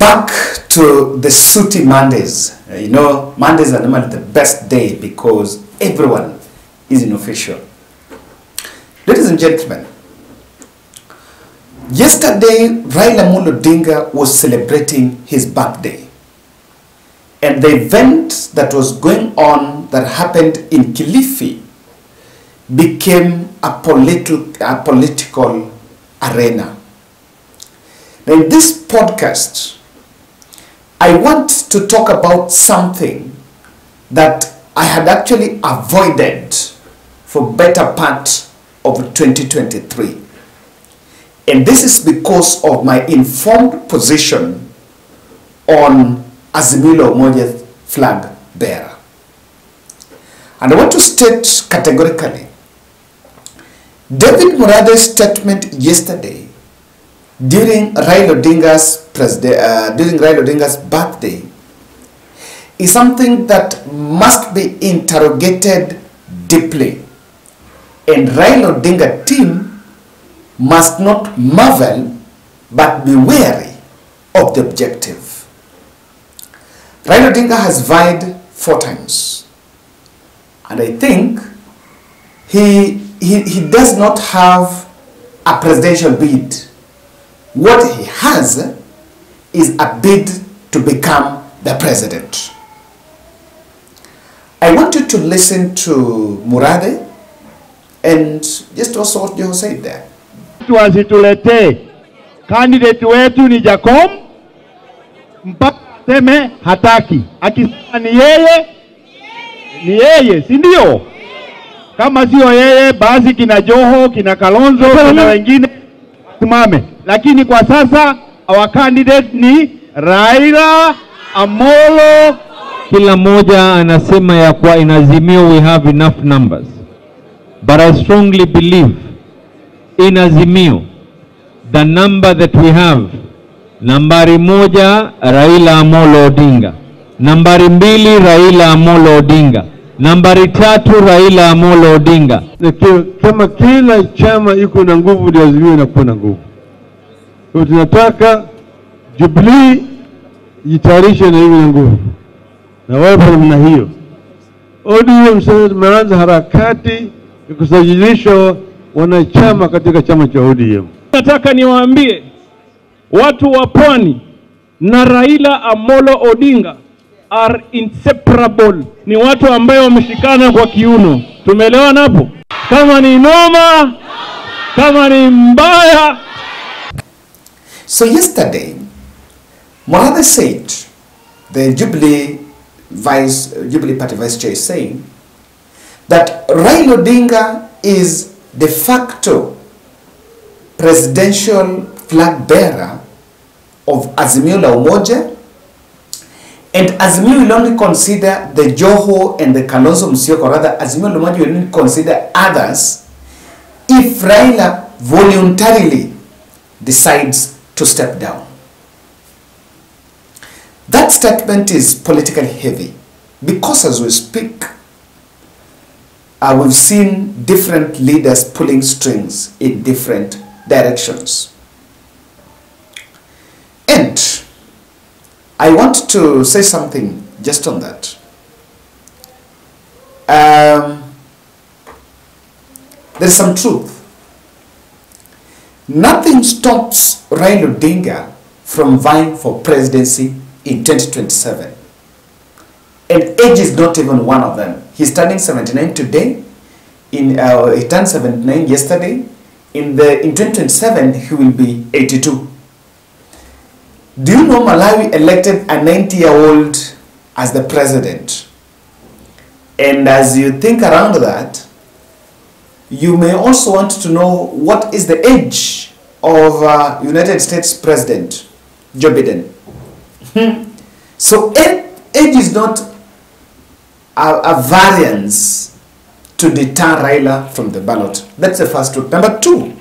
Back to the sooty Mondays. You know, Mondays are normally the best day because everyone is in official. Ladies and gentlemen, yesterday Raila Odinga was celebrating his birthday. And the event that was going on that happened in Kilifi became a political arena. Now in this podcast, I want to talk about something that I had actually avoided for better part of 2023. And this is because of my informed position on Azimio la Umoja flag bearer. And I want to state categorically, David Murathe's statement yesterday during Raila Odinga's birthday is something that must be interrogated deeply, and Raila Odinga team must not marvel but be wary of the objective. Raila Odinga has vied 4 times, and I think he does not have a presidential bid. What he has is a bid to become the president. I want you to listen to Murathe and just also what you said there. Wasitulete candidate wetu ni Jacom mpaka seme hataki. Akisema ni yeye, si ndio? Kama sio yeye basi kina Joho, kina Kalonzo, kina wengine simame. Lakini kwa sasa our candidate ni Raila Amolo. Kila moja anasema ya kwa in Azimio we have enough numbers. But I strongly believe in Azimio the number that we have. Nambari 1 Raila Amolo Odinga. Nambari 2 Raila Amolo Odinga. Nambari 3 Raila Amolo Odinga. Kama kila chama iko na nguvu ndio Azimio inakuwa na nguvu. Kwa tunataka Jubilee jitayarishe na hiyo nguvu. Na wao kwa namna hiyo. ODM sasa tumeanza harakati ya kusajilisha wanachama katika chama cha ODM. Nataka niwaambie watu wa Pwani na Raila Amolo Odinga are inseparable. Ni watu ambao wameshikana kwa kiuno. Tumeelewana hapo? Kama ni noma, kama ni mbaya. So yesterday, Murathe said, the Jubilee Party Vice Chair is saying that Raila Odinga is de facto presidential flag bearer of Azimio la Umoja, and Azimio will only consider the Joho and the Kalonzo Musyoka, or rather Azimio la Umoja will only consider others if Raila voluntarily decides to step down. That statement is politically heavy because as we speak, we've seen different leaders pulling strings in different directions. And I want to say something just on that. There's some truth. Nothing stops Raila Odinga from vying for presidency in 2027. And age is not even one of them. He's turning 79 today. He turned 79 yesterday. In 2027, he will be 82. Do you know Malawi elected a 90-year-old as the president? And as you think around that, you may also want to know what is the age of United States President Joe Biden. So age is not a variance to deter Raila from the ballot. That's the first truth. Number 2,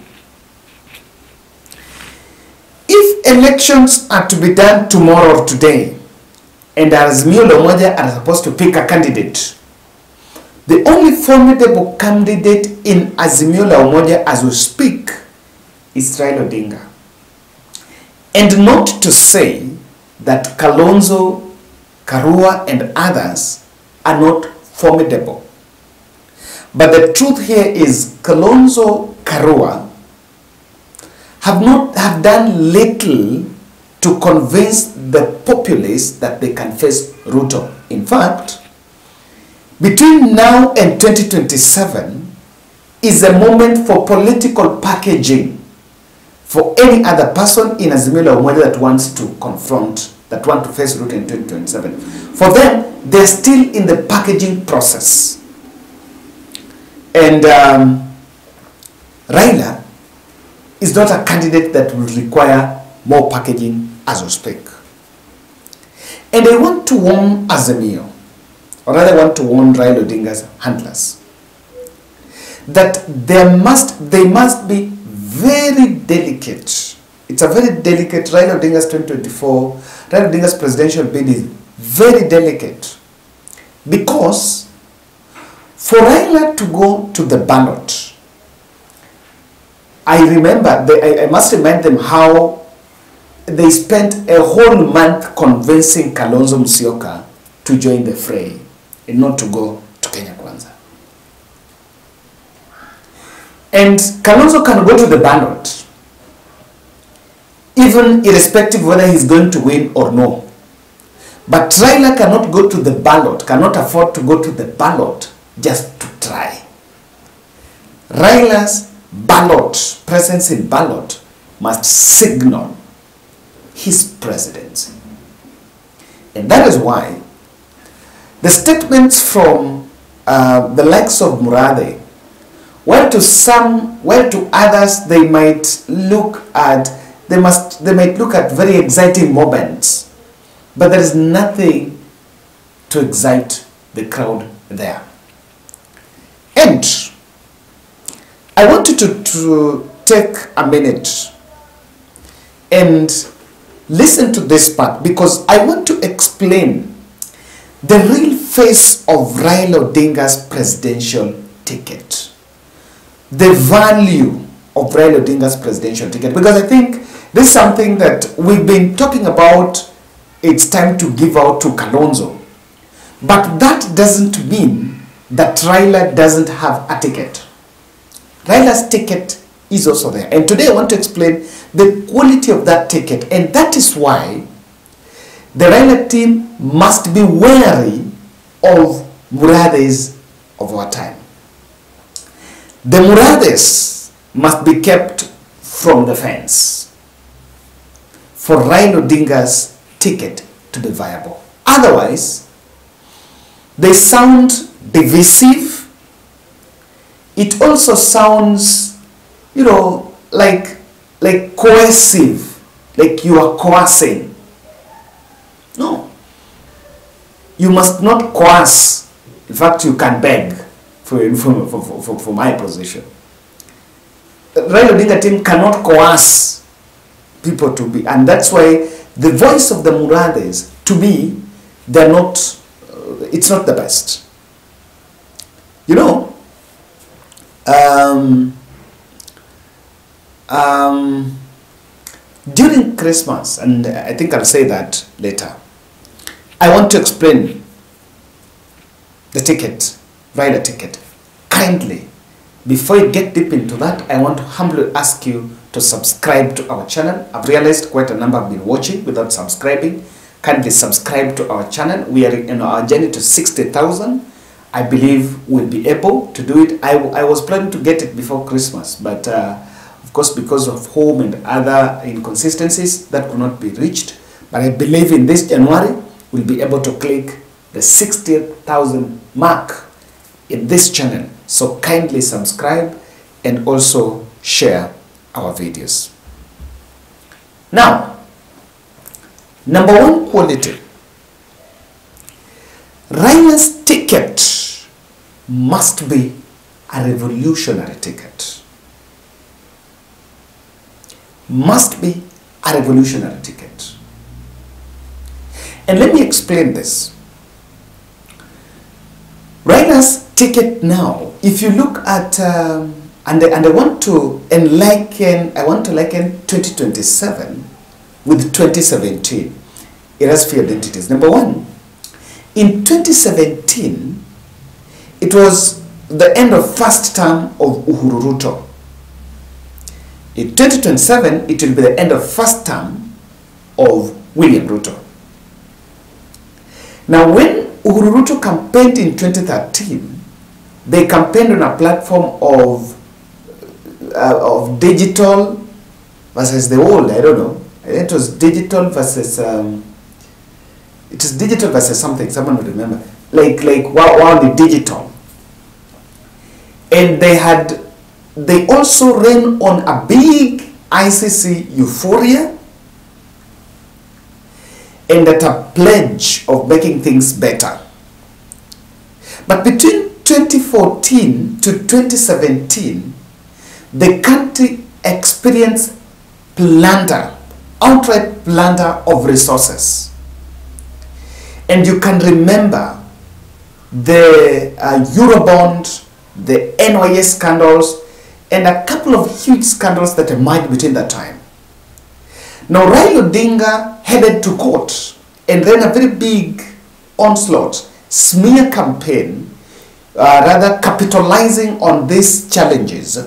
if elections are to be done tomorrow or today, and Azimio la Umoja are supposed to pick a candidate, the only formidable candidate in Azimio la Umoja as we speak is Raila Odinga. And not to say that Kalonzo, Karua and others are not formidable. But the truth here is Kalonzo, Karua have done little to convince the populace that they can face Ruto. In fact, between now and 2027 is a moment for political packaging for any other person in Azimio la Umoja that wants to confront, that want to face Ruto in 2027. For them, they're still in the packaging process. And Raila is not a candidate that will require more packaging as we speak. And I want to warn Azimio, or rather want to warn Raila Odinga's handlers, that they must be very delicate. It's a very delicate, Raila Odinga's 2024, Raila Odinga's presidential bid is very delicate. Because for Raila to go to the ballot, I remember, I must remind them how they spent a whole month convincing Kalonzo Musyoka to join the fray and not to go to Kenya Kwanza. And Kalonzo can go to the ballot, even irrespective whether he's going to win or no. But Raila cannot go to the ballot, cannot afford to go to the ballot just to try. Raila's ballot, presence in ballot, must signal his presidency. And that is why the statements from the likes of Murathe, while to some, while to others they might look at, they might look at very exciting moments, but there is nothing to excite the crowd there. And I want you to take a minute and listen to this part, because I want to explain the real face of Raila Odinga's presidential ticket. The value of Raila Odinga's presidential ticket. Because I think this is something that we've been talking about. It's time to give out to Kalonzo. But that doesn't mean that Raila doesn't have a ticket. Raila's ticket is also there. And today I want to explain the quality of that ticket. And that is why the Raila team must be wary of Murathes of our time. The Murathes must be kept from the fence for Raila Odinga's ticket to be viable. Otherwise, they sound divisive. It also sounds, you know, like coercive, like you are coercing. No. You must not coerce. In fact, you can beg for my position. The Raila Odinga team cannot coerce people to be, and that's why the voice of the Murathes, to me, they're not, it's not the best. You know, during Christmas, and I think I'll say that later, I want to explain the ticket, Raila ticket, kindly. Before you get deep into that, I want to humbly ask you to subscribe to our channel. I've realized quite a number have been watching without subscribing. Kindly subscribe to our channel. We are in our journey to 60,000. I believe we'll be able to do it. I was planning to get it before Christmas, but of course, because of home and other inconsistencies, that could not be reached. But I believe in this January, we'll be able to click the 60,000 mark in this channel. So kindly subscribe and also share our videos. Now, number one quality, Raila's ticket must be a revolutionary ticket. Must be a revolutionary ticket. And let me explain this. Raila's ticket now, if you look at, and I want to liken 2027 with 2017. it has few identities. Number one, in 2017, it was the end of first term of Uhuru Ruto. In 2027, it will be the end of first term of William Ruto. Now, when Uhuru Ruto campaigned in 2013, they campaigned on a platform of digital versus the old, I don't know. It was digital versus, it is digital versus something, someone would remember. Like the digital. And they also ran on a big ICC euphoria and at a pledge of making things better. But between 2014 to 2017, the country experienced plunder, outright plunder of resources. And you can remember the Eurobond, the NYS scandals, and a couple of huge scandals that emerged between that time. Now, Raila Odinga headed to court and ran a very big onslaught, smear campaign, rather capitalizing on these challenges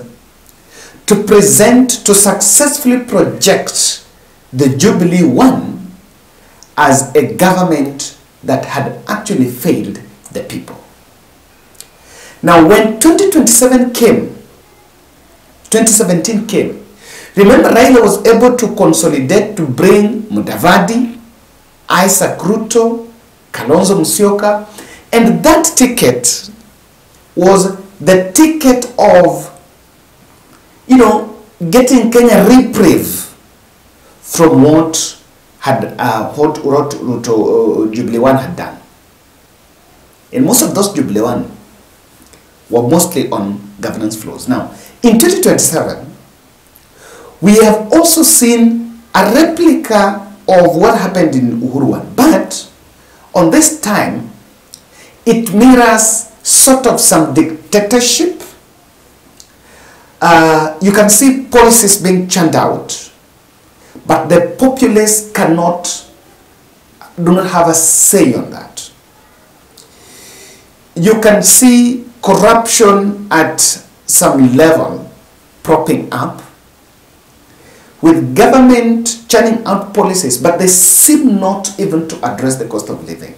to present, to successfully project the Jubilee One as a government that had actually failed the people. Now, when 2017 came, remember Raila was able to consolidate to bring Mudavadi, Isaac Ruto, Kalonzo Musyoka, and that ticket was the ticket of, getting Kenya reprieve from what Ruto Jubilee One had done. And most of those Jubilee One were mostly on governance flows. Now, in 2027, we have also seen a replica of what happened in Uhuru One, but on this time, it mirrors sort of some dictatorship. You can see policies being churned out, but the populace do not have a say on that. You can see corruption at some level propping up, with government churning out policies, but they seem not even to address the cost of living.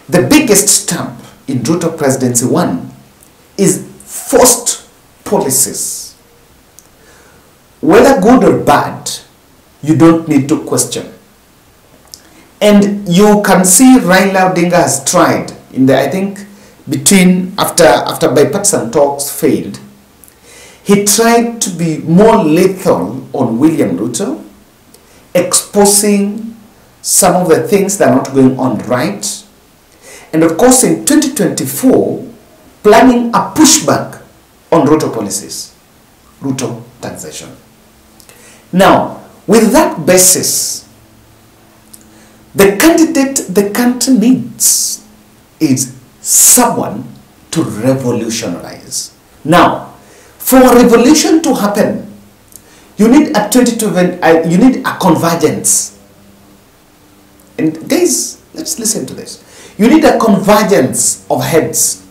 The biggest stamp in Ruto Presidency 1 is forced policies. Whether good or bad, you don't need to question. And you can see Raila Odinga has tried in the, I think, after bipartisan talks failed, he tried to be more lethal on William Ruto, exposing some of the things that are not going on right. And of course, in 2024, planning a pushback on Ruto policies, Ruto taxation. Now, with that basis, the candidate the country needs is someone to revolutionize. Now, for a revolution to happen, you need you need a convergence. And guys, let's listen to this. You need a convergence of heads.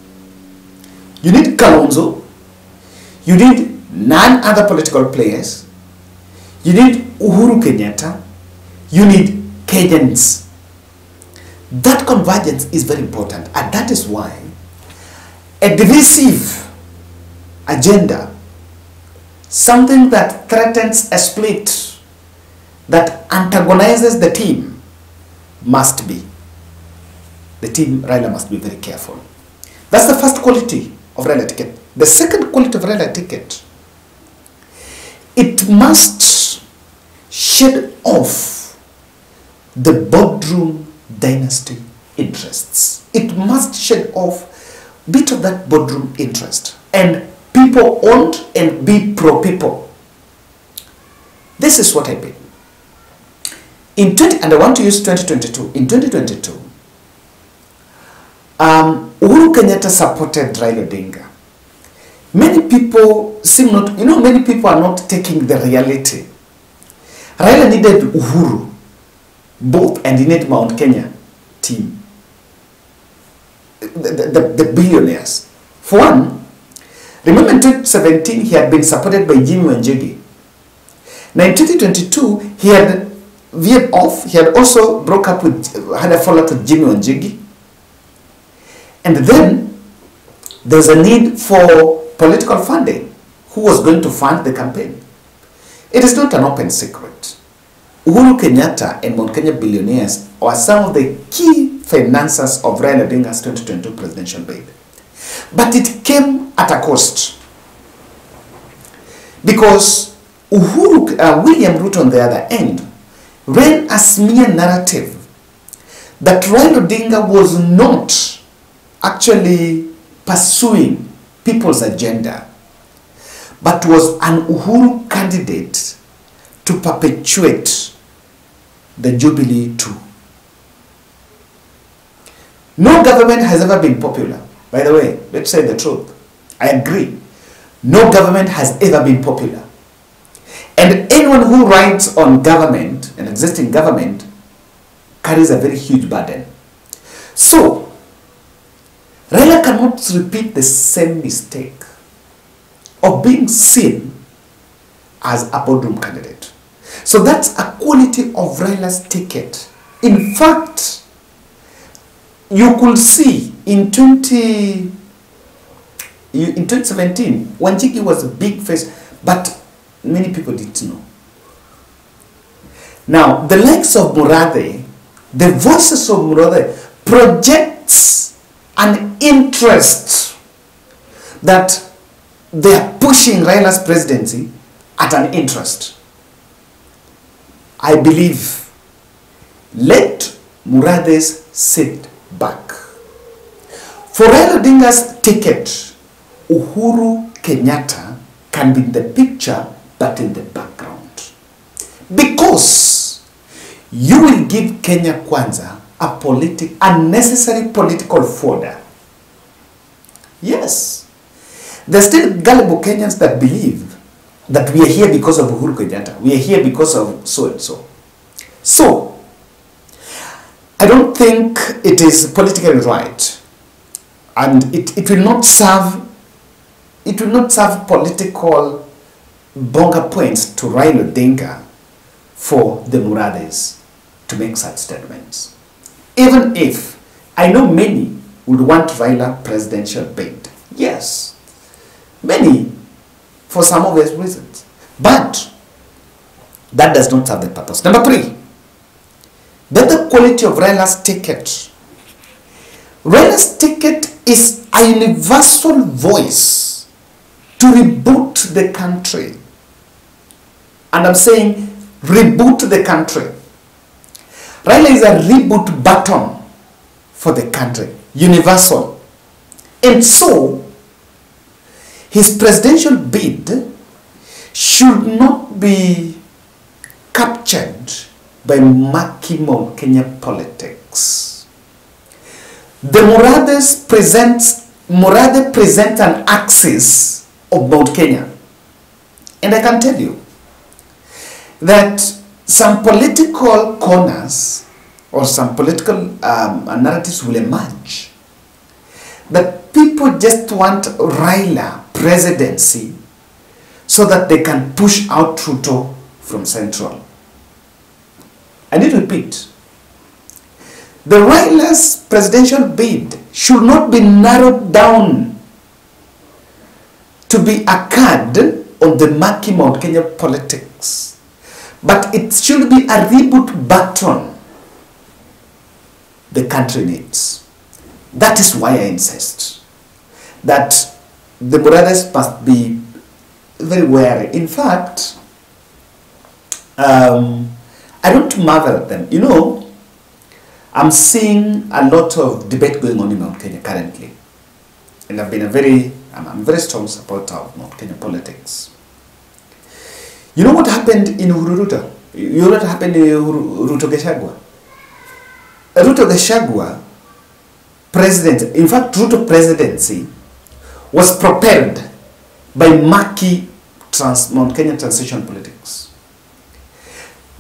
You need Kalonzo. You need none other political players. You need Uhuru Kenyatta. You need Kenyans. That convergence is very important, and that is why a divisive agenda, something that threatens a split, that antagonizes the team, must be. The team Raila must be very careful. That's the first quality of Raila ticket. The second quality of Raila ticket, it must shed off the boardroom dynasty interests. It must shed off a bit of that boardroom interest and people owned and be pro-people. This is what I mean. And I want to use 2022. In 2022, Uhuru Kenyatta supported Raila Odinga. Many people seem not, many people are not taking the reality. Raila needed Uhuru both and in Mount Kenya team, the billionaires. For one, remember in 2017 he had been supported by Jimmy Wanjigi. Now in 2022 he had veered off. He had also broke up with, had a fallout with Jimmy Wanjigi. And then there's a need for political funding. Who was going to fund the campaign? It is not an open secret. Uhuru Kenyatta and Mount Kenya billionaires are some of the key financiers of Raila Odinga's 2022 presidential bid. But it came at a cost. Because William Ruto on the other end ran a smear narrative that Raila Odinga was not actually pursuing people's agenda, but was an Uhuru candidate to perpetuate the Jubilee too. No government has ever been popular. By the way, let's say the truth. I agree. No government has ever been popular. And anyone who rides on government, an existing government, carries a very huge burden. So, Raila cannot repeat the same mistake of being seen as a boardroom candidate. So that's a quality of Raila's ticket. In fact, you could see in 2017, Wanjigi was a big face, but many people didn't know. Now, the likes of Murathe, the voices of Murathe projects an interest that they are pushing Raila's presidency at an interest. I believe, let Murathe's sit back. For Raila Odinga's ticket, Uhuru Kenyatta can be in the picture but in the background. Because you will give Kenya Kwanza a unnecessary political fodder. Yes. There's still gullible Kenyans that believe that we are here because of Uhuru Kenyatta. We are here because of so and so. So, I don't think it is politically right. And it will not serve political bonga points to Raila Odinga for the Murathes to make such statements. Even if I know many would want Raila presidential bid. Yes. Many for some obvious reasons. But that does not serve the purpose. Number 3, the other quality of Raila's ticket. Raila's ticket is a universal voice to reboot the country. And I'm saying reboot the country. Raila is a reboot button for the country. Universal. And so, his presidential bid should not be captured by murky Mount Kenya politics. The Murathe presents an axis of Mount Kenya. And I can tell you that some political corners or some political narratives will emerge that people just want Raila presidency so that they can push out Ruto from Central. I need to repeat. The Raila's presidential bid should not be narrowed down to be a card on the murky Mount Kenya politics, but it should be a reboot button the country needs. That is why I insist that the Murathes must be very wary. In fact, I don't marvel at them. You know, I'm seeing a lot of debate going on in Mount Kenya currently. And I'm a very strong supporter of Mount Kenya politics. You know what happened in Uhuru? You know what happened in Ruto Gachagua? Ruto Gachagua, president, in fact, Ruto presidency was propelled by murky Mount Kenya transition politics.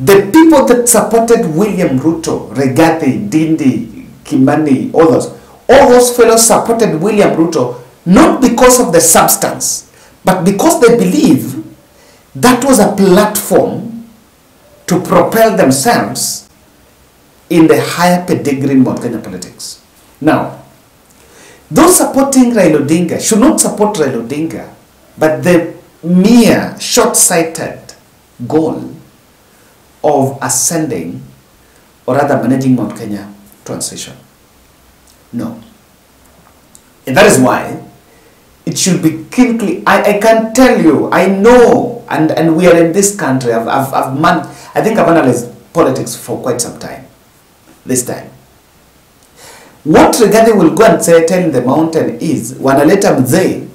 The people that supported William Ruto, Regathi, Dindi, Kimani, all those fellows supported William Ruto not because of the substance, but because they believe that was a platform to propel themselves in the higher pedigree in Mount Kenya politics. Now, those supporting Raila Odinga should not support Raila Odinga, but the mere short-sighted goal of ascending or rather managing Mount Kenya transition. No. And that is why it should be quickly. I can tell you, I know, and we are in this country. I think I've analyzed politics for quite some time. This time, what Regathi will go and say, tell in the mountain is wanaleta mzee.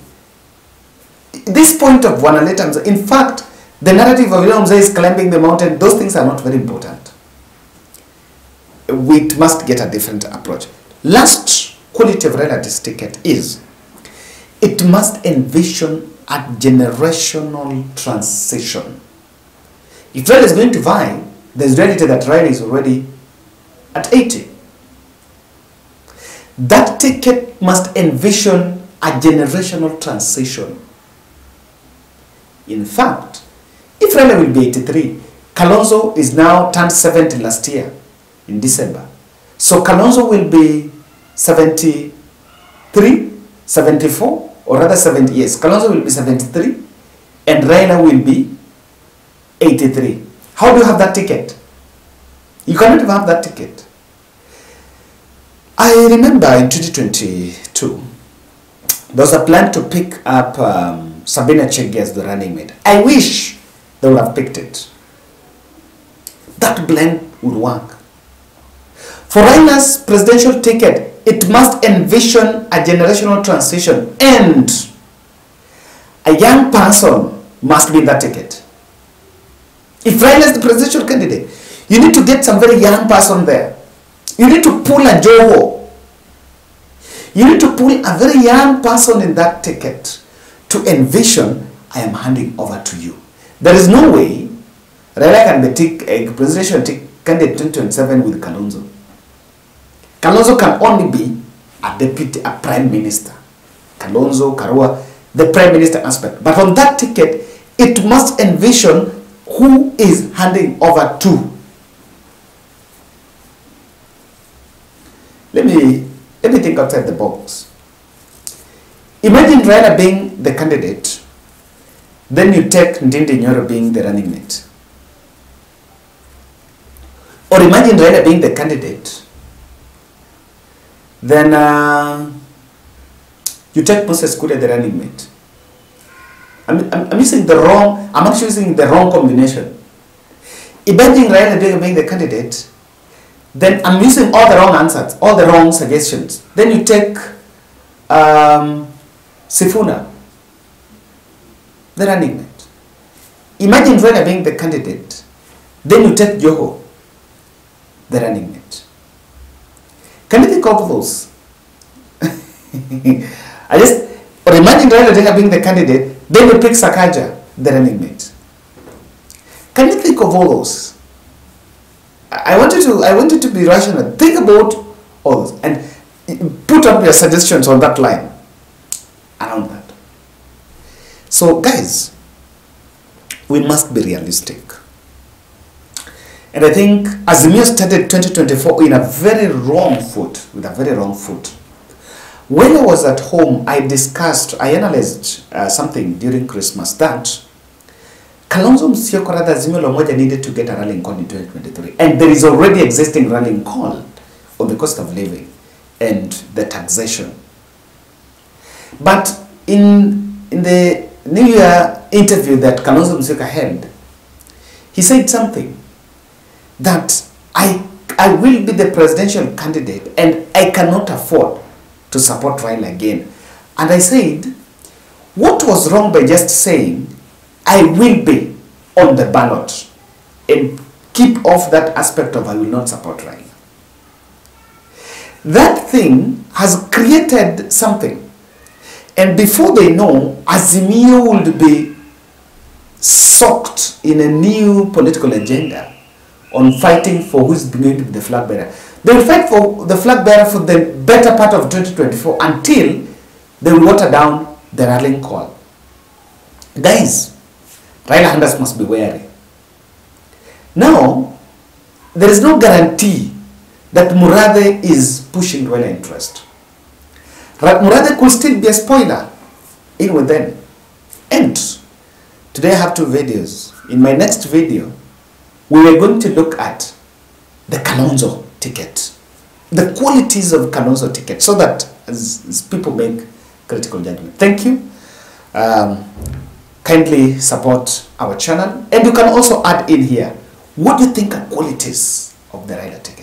This point of wanaleta mzee, in fact, the narrative of William Mzee is climbing the mountain. Those things are not very important. We must get a different approach. Last quality of Raila's ticket is it must envision a generational transition. If Raila is going to vie, there's reality that Raila is already at 80. That ticket must envision a generational transition. In fact, if Raila will be 83, Kalonzo is now turned 70 last year in December. So Kalonzo will be 73, 74, or rather 70 years. Kalonzo will be 73 and Raila will be 83. How do you have that ticket? You cannot even have that ticket. I remember in 2022, there was a plan to pick up Sabina Chege as the running mate. I wish they would have picked it. That blend would work. For Raila's presidential ticket, it must envision a generational transition and a young person must be in that ticket. If Raila is the presidential candidate, you need to get some very young person there. You need to pull a Joho. You need to pull a very young person in that ticket to envision, I am handing over to you. There is no way Raila can be a presidential candidate 2027 with Kalonzo. Kalonzo can only be a deputy, a prime minister. Kalonzo, Karua, the prime minister aspect. But on that ticket, it must envision who is handing over to. Let me think outside the box. Imagine Raila being the candidate, then you take Ndindi Nyoro being the running mate. Or imagine Raila being the candidate, then you take Moses Kuria the running mate. I'm using the wrong, I'm actually using the wrong combination. Imagine Raila being the candidate, then I'm using all the wrong answers, all the wrong suggestions. Then you take Sifuna, the running mate. Imagine Raila being the candidate, then you take Joho, the running mate. Can you think of those? Or imagine Raila being the candidate, then you pick Sakaja, the running mate. Can you think of all those? I want you to be rational. Think about all those and put up your suggestions on that line around that. So guys, we must be realistic. And I think Azimio started 2024 in a very wrong foot, with a very wrong foot. When I was at home, I analyzed something during Christmas that Kalonzo Musyoka, rather Azimio la Umoja, needed to get a rallying call in 2023. And there is already existing rallying call on the cost of living and the taxation. But in the New Year interview that Kalonzo Musyoka held, he said something that I will be the presidential candidate and I cannot afford to support Raila again. And I said, what was wrong by just saying, I will be on the ballot and keep off that aspect of I will not support Raila? That thing has created something. And before they know, Azimio will be soaked in a new political agenda on fighting for who's going to be the flag bearer. They will fight for the flag bearer for the better part of 2024 until they will water down the rallying call. Guys, Raila handlers must be wary. Now, there is no guarantee that Murathe is pushing Raila interest. Murathe could still be a spoiler in with them. And today I have 2 videos. In my next video, we are going to look at the Kalonzo ticket, the qualities of Kalonzo ticket, so that as people make critical judgment. Thank you. Kindly support our channel, and you can also add in here what do you think are qualities of the Raila ticket.